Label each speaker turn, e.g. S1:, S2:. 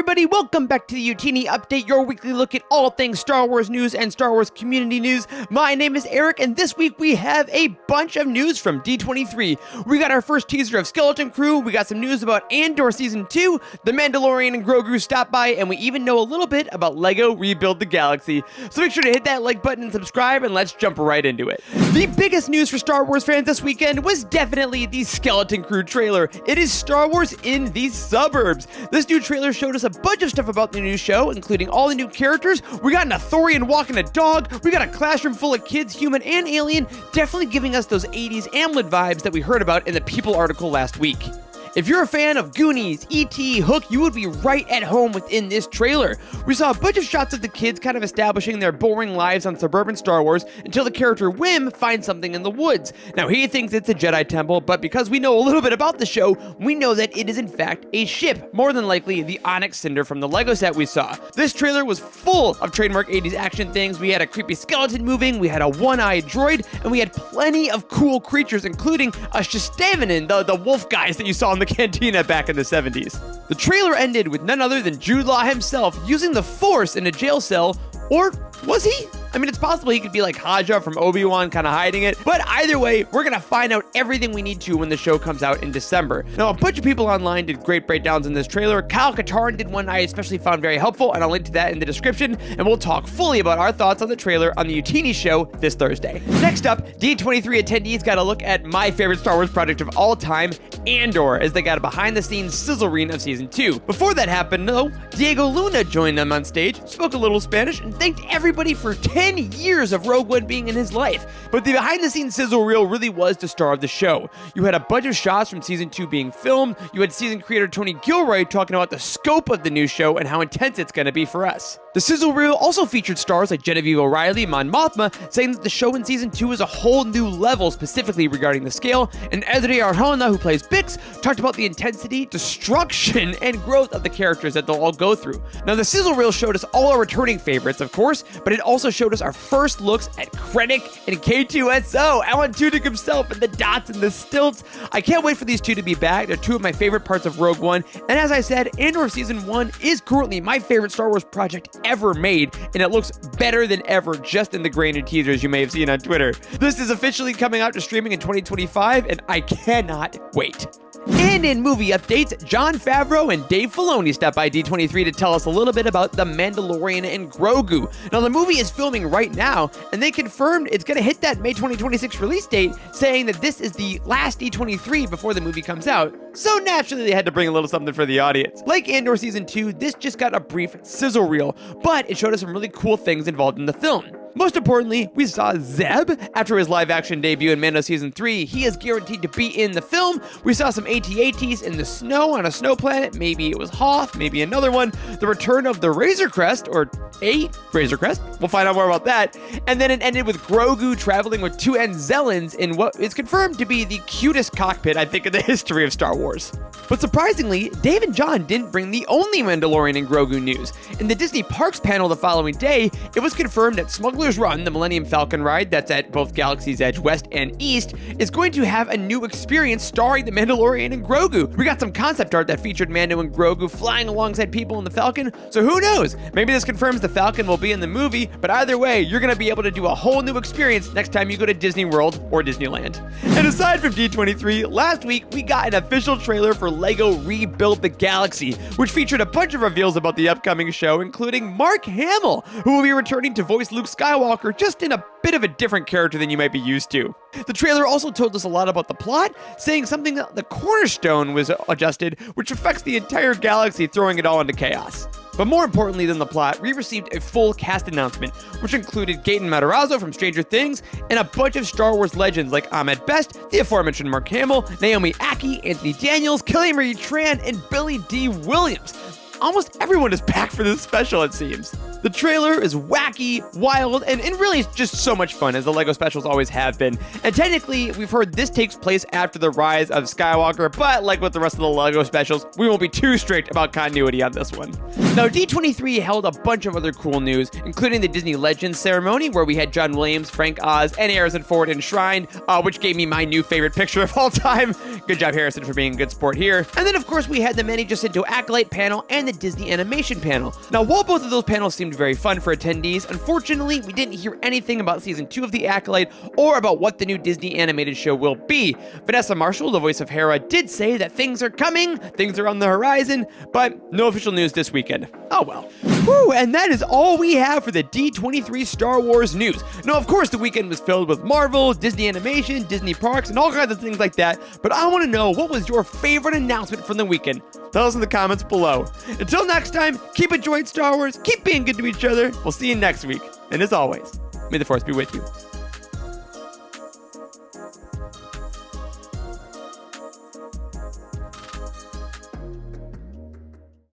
S1: everybody, welcome back to the Utini Update, your weekly look at all things Star Wars news and Star Wars community news. My name is Eric, and this week we have a bunch of news from D23. We got our first teaser of Skeleton Crew, we got some news about Andor Season 2, the Mandalorian and Grogu stop by, and we even know a little bit about LEGO Rebuild the Galaxy. So make sure to hit that like button and subscribe, and let's jump right into it. The biggest news for Star Wars fans this weekend was definitely the Skeleton Crew trailer. It is Star Wars in the suburbs. This new trailer showed us a bunch of stuff about the new show, including all the new characters. We got an Ithorian walking a dog. We got a classroom full of kids, human and alien, definitely giving us those 80s Amblin vibes that we heard about in the People article last week. If you're a fan of Goonies, E.T., Hook, you would be right at home within this trailer. We saw a bunch of shots of the kids kind of establishing their boring lives on suburban Star Wars until the character Wim finds something in the woods. Now, he thinks it's a Jedi temple, but because we know a little bit about the show, we know that it is in fact a ship, more than likely the Onyx Cinder from the LEGO set we saw. This trailer was full of trademark 80s action things. We had a creepy skeleton moving, we had a one-eyed droid, and we had plenty of cool creatures, including a Shistavanin, the wolf guys that you saw in the cantina back in the 70s. The trailer ended with none other than Jude Law himself using the Force in a jail cell, or was he? I mean, it's possible he could be like Haja from Obi-Wan, kind of hiding it, but either way, we're gonna find out everything we need to when the show comes out in December. Now, a bunch of people online did great breakdowns in this trailer. Kyle Katarn did one I especially found very helpful, and I'll link to that in the description, and we'll talk fully about our thoughts on the trailer on the Utini show this Thursday. Next up, D23 attendees got a look at my favorite Star Wars project of all time, Andor, as they got a behind-the-scenes sizzle reel of Season 2. Before that happened, though, Diego Luna joined them on stage, spoke a little Spanish, and thanked everybody for 10 years of Rogue One being in his life. But the behind-the-scenes sizzle reel really was the star of the show. You had a bunch of shots from Season 2 being filmed, you had season creator Tony Gilroy talking about the scope of the new show and how intense it's going to be for us. The sizzle reel also featured stars like Genevieve O'Reilly, Mon Mothma, saying that the show in Season 2 is a whole new level specifically regarding the scale, and Ezri Arjona, who plays Bix, talked about the intensity, destruction, and growth of the characters that they'll all go through. Now, the sizzle reel showed us all our returning favorites, of course, but it also showed us our first looks at Krennic and K2SO, Alan Tudyk himself, and the dots and the stilts. I can't wait for these two to be back. They're two of my favorite parts of Rogue One, and as I said, Andor Season 1 is currently my favorite Star Wars project ever made, and it looks better than ever just in the grain and teasers you may have seen on Twitter. This is officially coming out to streaming in 2025, and I cannot wait. And in movie updates, Jon Favreau and Dave Filoni stopped by D23 to tell us a little bit about The Mandalorian and Grogu. Now, the movie is filming right now, and they confirmed it's going to hit that May 2026 release date, saying that this is the last D23 before the movie comes out. So naturally, they had to bring a little something for the audience. Like Andor Season 2, this just got a brief sizzle reel, but it showed us some really cool things involved in the film. Most importantly, we saw Zeb. After his live-action debut in Mando Season 3, he is guaranteed to be in the film. We saw some AT-ATs in the snow on a snow planet. Maybe it was Hoth, maybe another one. The return of the Razor Crest, or a Razor Crest. We'll find out more about that. And then it ended with Grogu traveling with two Anzellans in what is confirmed to be the cutest cockpit, I think, in the history of Star Wars. But surprisingly, Dave and John didn't bring the only Mandalorian and Grogu news. In the Disney Parks panel the following day, it was confirmed that Smuggler's Run, the Millennium Falcon ride that's at both Galaxy's Edge West and East, is going to have a new experience starring the Mandalorian and Grogu. We got some concept art that featured Mando and Grogu flying alongside people in the Falcon, so who knows? Maybe this confirms the Falcon will be in the movie, but either way, you're going to be able to do a whole new experience next time you go to Disney World or Disneyland. And aside from D23, last week we got an official trailer for LEGO Rebuild the Galaxy, which featured a bunch of reveals about the upcoming show, including Mark Hamill, who will be returning to voice Luke Skywalker, just in a bit of a different character than you might be used to. The trailer also told us a lot about the plot, saying something that the cornerstone was adjusted, which affects the entire galaxy, throwing it all into chaos. But more importantly than the plot, we received a full cast announcement, which included Gaten Matarazzo from Stranger Things, and a bunch of Star Wars legends like Ahmed Best, the aforementioned Mark Hamill, Naomi Ackie, Anthony Daniels, Kelly Marie Tran, and Billy D. Williams. Almost everyone is back for this special, it seems. The trailer is wacky, wild, and really just so much fun, as the LEGO specials always have been. And technically, we've heard this takes place after the rise of Skywalker, but like with the rest of the LEGO specials, we won't be too strict about continuity on this one. Now, D23 held a bunch of other cool news, including the Disney Legends ceremony, where we had John Williams, Frank Oz, and Harrison Ford enshrined, which gave me my new favorite picture of all time. Good job, Harrison, for being a good sport here. And then, of course, we had the Manny Jacinto Acolyte panel and the Disney Animation panel. Now, while both of those panels seemed very fun for attendees, unfortunately, we didn't hear anything about Season 2 of The Acolyte or about what the new Disney animated show will be. Vanessa Marshall, the voice of Hera, did say that things are coming, things are on the horizon, but no official news this weekend. Oh well. Whew, and that is all we have for the D23 Star Wars news. Now, of course, the weekend was filled with Marvel, Disney Animation, Disney Parks, and all kinds of things like that, but I want to know, what was your favorite announcement from the weekend? Tell us in the comments below. Until next time, keep enjoying Star Wars, keep being good to each other. We'll see you next week. And as always, may the Force be with you.